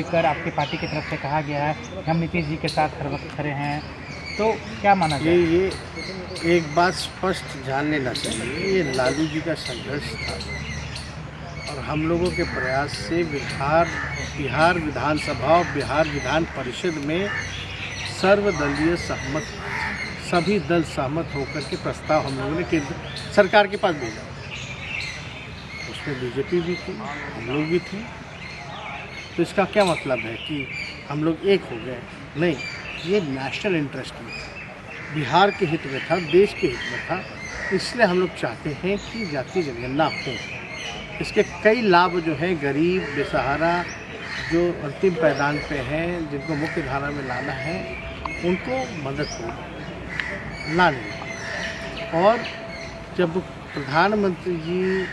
लेकर आपकी पार्टी की तरफ से कहा गया है कि हम नीतीश जी के साथ हर वक्त खड़े हैं, तो क्या माना जाए? ये एक बात स्पष्ट जान लेना चाहिए, ये लालू जी का संघर्ष था और हम लोगों के प्रयास से बिहार विधानसभा और बिहार विधान परिषद में सर्वदलीय सहमत, सभी दल सहमत होकर के प्रस्ताव हम लोगों ने केंद्र सरकार के पास भेजा। उसमें बीजेपी भी थी, हम लोग भी थे। तो इसका क्या मतलब है कि हम लोग एक हो गए? नहीं, ये नेशनल इंटरेस्ट में था, बिहार के हित में था, देश के हित में था। इसलिए हम लोग चाहते हैं कि जातीय जनगणना हो। इसके कई लाभ जो हैं गरीब बेसहारा जो अंतिम पायदान पे हैं, जिनको मुख्य धारा में लाना है, उनको मदद हो लाने में। और जब प्रधानमंत्री जी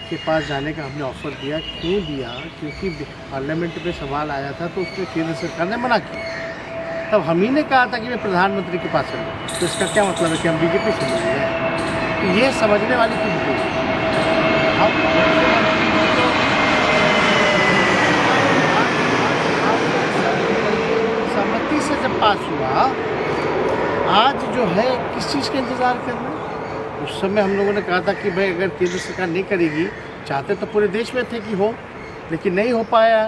के पास जाने का हमने ऑफ़र दिया, क्यों दिया? क्योंकि पार्लियामेंट में सवाल आया था तो उसमें केंद्र सरकार ने मना किया। तब हम ही ने कहा था कि मैं प्रधानमंत्री के पास चलूँ, तो इसका क्या मतलब है कि हम बीजेपी से मिल रहे? तो ये समझने वाली की भूल है। हम सहमति से जब पास हुआ, आज जो है किस चीज़ का इंतज़ार कर रहे हैं? उस समय हम लोगों ने कहा था कि भाई अगर केंद्र सरकार नहीं करेगी, चाहते तो पूरे देश में थे कि हो, लेकिन नहीं हो पाया,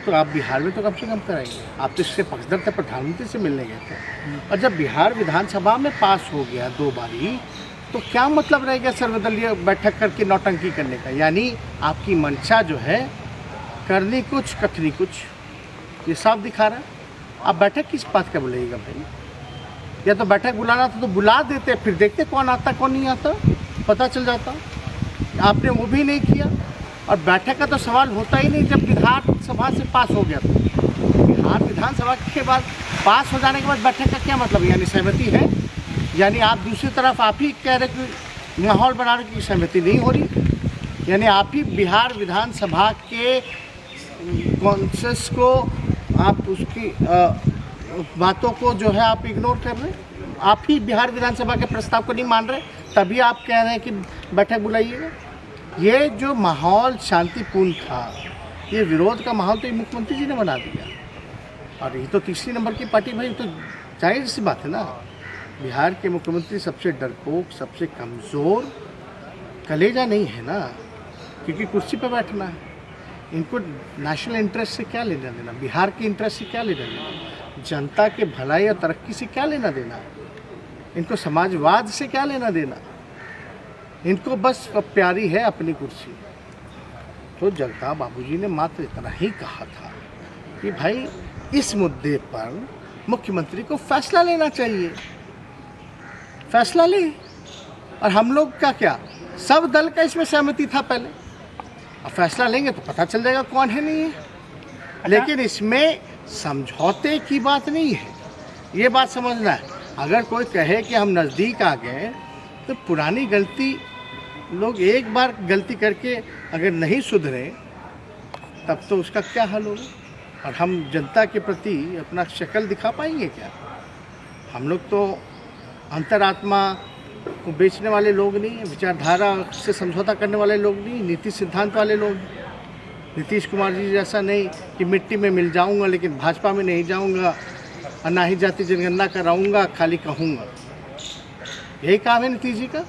तो आप बिहार में तो कम से कम कराएंगे। आप तो इससे पक्षधर थे, प्रधानमंत्री से मिलने गए थे। और जब बिहार विधानसभा में पास हो गया 2 बारी, तो क्या मतलब रह गया सर्वदलीय बैठक करके नौटंकी करने का? यानी आपकी मंशा जो है करनी कुछ कथनी कुछ, ये साफ दिखा रहा है। आप बैठक किस बात का बुलाइएगा भाई? या तो बैठक बुलाना था तो बुला देते, फिर देखते कौन आता कौन नहीं आता, पता चल जाता। आपने वो भी नहीं किया। और बैठक का तो सवाल होता ही नहीं जब विधानसभा से पास हो गया। तो बिहार विधानसभा के बाद पास हो जाने के बाद बैठक का क्या मतलब? यानी सहमति है? यानी आप दूसरी तरफ आप ही कह रहे कि माहौल बना रहे कि सहमति नहीं हो रही। यानी आप ही बिहार विधानसभा के कॉन्सेंस को, आप उसकी बातों को जो है आप इग्नोर कर रहे हैं। आप ही बिहार विधानसभा के प्रस्ताव को नहीं मान रहे, तभी आप कह रहे हैं कि बैठक बुलाइएगा। ये जो माहौल शांतिपूर्ण था, ये विरोध का माहौल तो ये मुख्यमंत्री जी ने बना दिया। और ये तो तीसरी नंबर की पार्टी भाई, तो जाहिर सी बात है ना, बिहार के मुख्यमंत्री सबसे डरपोक, सबसे कमज़ोर, कलेजा नहीं है ना, क्योंकि कुर्सी पर बैठना है। इनको नेशनल इंटरेस्ट से क्या लेना देना, बिहार के इंटरेस्ट से क्या लेना देना, जनता के भलाई और तरक्की से क्या लेना देना, इनको समाजवाद से क्या लेना देना? इनको बस प्यारी है अपनी कुर्सी। तो जगताप बाबूजी ने मात्र इतना ही कहा था कि भाई इस मुद्दे पर मुख्यमंत्री को फैसला लेना चाहिए, फैसला ले। और हम लोग का क्या, सब दल का इसमें सहमति था पहले। अब फैसला लेंगे तो पता चल जाएगा कौन है नहीं है। लेकिन इसमें समझौते की बात नहीं है, ये बात समझना है। अगर कोई कहे कि हम नज़दीक आ गए, तो पुरानी गलती, लोग एक बार गलती करके अगर नहीं सुधरे तब तो उसका क्या हल होगा? और हम जनता के प्रति अपना शक्ल दिखा पाएंगे क्या? हम लोग तो अंतरात्मा को बेचने वाले लोग नहीं हैं, विचारधारा से समझौता करने वाले लोग नहीं, नीति सिद्धांत वाले लोग। नीतीश कुमार जी जैसा नहीं कि मिट्टी में मिल जाऊंगा लेकिन भाजपा में नहीं जाऊंगा, और ना ही जाति जनगणना कराऊंगा, खाली कहूँगा। यही काम है नीतीश जी का।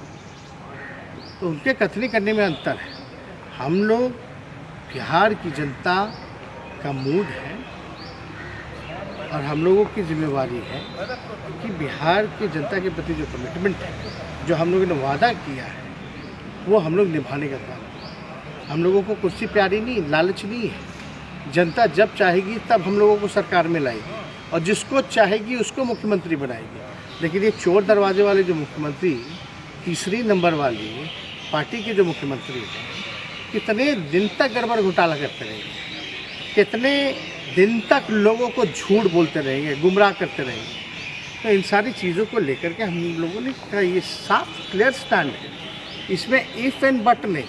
तो उनके कथनी करने में अंतर है। हम लोग, बिहार की जनता का मूड है और हम लोगों की जिम्मेवारी है कि बिहार की जनता के प्रति जो कमिटमेंट है, जो हम लोगों ने वादा किया है, वो हम लोग निभाने का काम। हम लोगों को कुर्सी प्यारी नहीं, लालच नहीं है। जनता जब चाहेगी तब हम लोगों को सरकार में लाएगी और जिसको चाहेगी उसको मुख्यमंत्री बनाएगी। लेकिन ये चोर दरवाजे वाले जो मुख्यमंत्री, तीसरी नंबर वाली पार्टी के जो मुख्यमंत्री हैं, कितने दिन तक गड़बड़ घोटाला करते रहेंगे, कितने दिन तक लोगों को झूठ बोलते रहेंगे, गुमराह करते रहेंगे। तो इन सारी चीज़ों को लेकर के हम लोगों ने कहा, ये साफ क्लियर स्टैंड है, इसमें इफ़ एंड बट नहीं,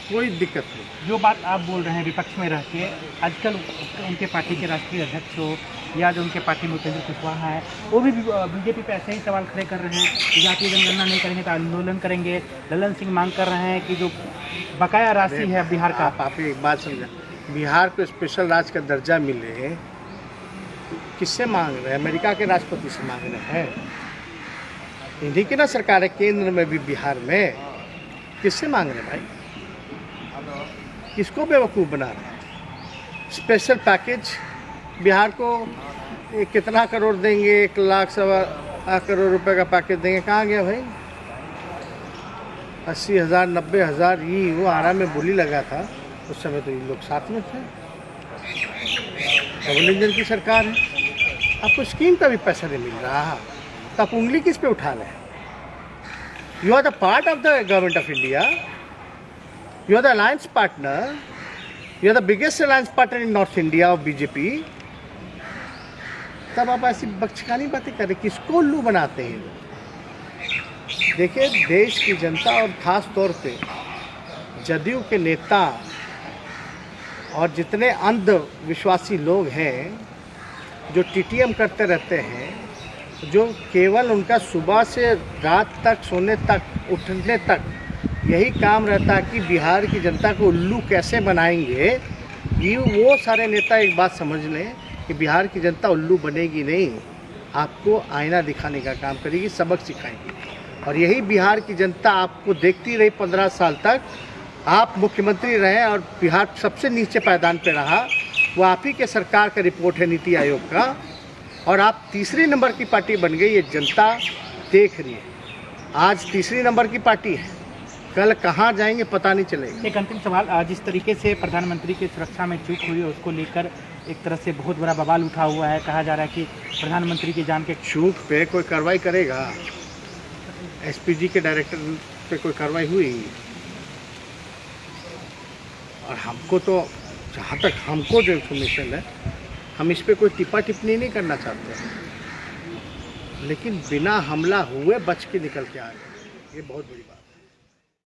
कोई दिक्कत नहीं। जो बात आप बोल रहे हैं विपक्ष में रह के, आजकल उनके पार्टी के राष्ट्रीय अध्यक्ष हो या जो उनके पार्टी में उपेंद्र कुशवाहा है, वो भी बीजेपी पे ऐसे ही सवाल खड़े कर रहे हैं कि जातीय जनगणना नहीं करेंगे तो आंदोलन करेंगे। ललन सिंह मांग कर रहे हैं कि जो बकाया राशि है बिहार का। आप एक बात समझा, बिहार को स्पेशल राज्य का दर्जा मिले, किससे मांग रहे हैं? अमेरिका के राष्ट्रपति से मांग रहे हैं। इन्हीं की ना सरकार है केंद्र में भी, बिहार में। किससे मांग रहे हैं भाई? किसको बेवकूफ़ बना रहे हैं? स्पेशल पैकेज बिहार को कितना करोड़ देंगे? 1,00,000 करोड़ रुपए का पैकेज देंगे। कहाँ गया भाई? 80,000 90,000 ये वो आरा में बोली लगा था उस समय, तो ये लोग साथ में थे। डबल इंजन की सरकार है, आपको स्कीम का भी पैसा नहीं मिल रहा, तो आप उंगली किस पे उठा रहे हैं? You are the part of the government of India, you are the alliance partner, you are the biggest alliance partner in North India of BJP. तब आप ऐसी बचकानी बातें करें, किसको उल्लू बनाते हैं? देखिए, देश की जनता और ख़ास तौर पे जदयू के नेता और जितने अंधविश्वासी लोग हैं जो टीटीएम करते रहते हैं, जो केवल उनका सुबह से रात तक, सोने तक, उठने तक यही काम रहता है कि बिहार की जनता को उल्लू कैसे बनाएंगे। ये वो सारे नेता एक बात समझ लें कि बिहार की जनता उल्लू बनेगी नहीं, आपको आईना दिखाने का काम करेगी, सबक सिखाएगी। और यही बिहार की जनता आपको देखती रही 15 साल तक। आप मुख्यमंत्री रहे और बिहार सबसे नीचे पायदान पे रहा। वो आप ही के सरकार का रिपोर्ट है, नीति आयोग का, और आप तीसरी नंबर की पार्टी बन गई। ये जनता देख रही है। आज तीसरी नंबर की पार्टी है, कल कहाँ जाएंगे पता नहीं चलेगा। एक अंतिम सवाल, जिस तरीके से प्रधानमंत्री की सुरक्षा में चूक हुई है उसको लेकर एक तरह से बहुत बड़ा बवाल उठा हुआ है। कहा जा रहा है कि प्रधानमंत्री की जान के चूक पे कोई कार्रवाई करेगा? एसपीजी के डायरेक्टर पे कोई कार्रवाई हुई? और हमको तो, जहाँ तक हमको जो इन्फॉर्मेशन है, हम इस पे कोई टिप्पा टिप्पणी नहीं करना चाहते हैं, लेकिन बिना हमला हुए बच के निकल के आ गए, ये बहुत बड़ी बात है।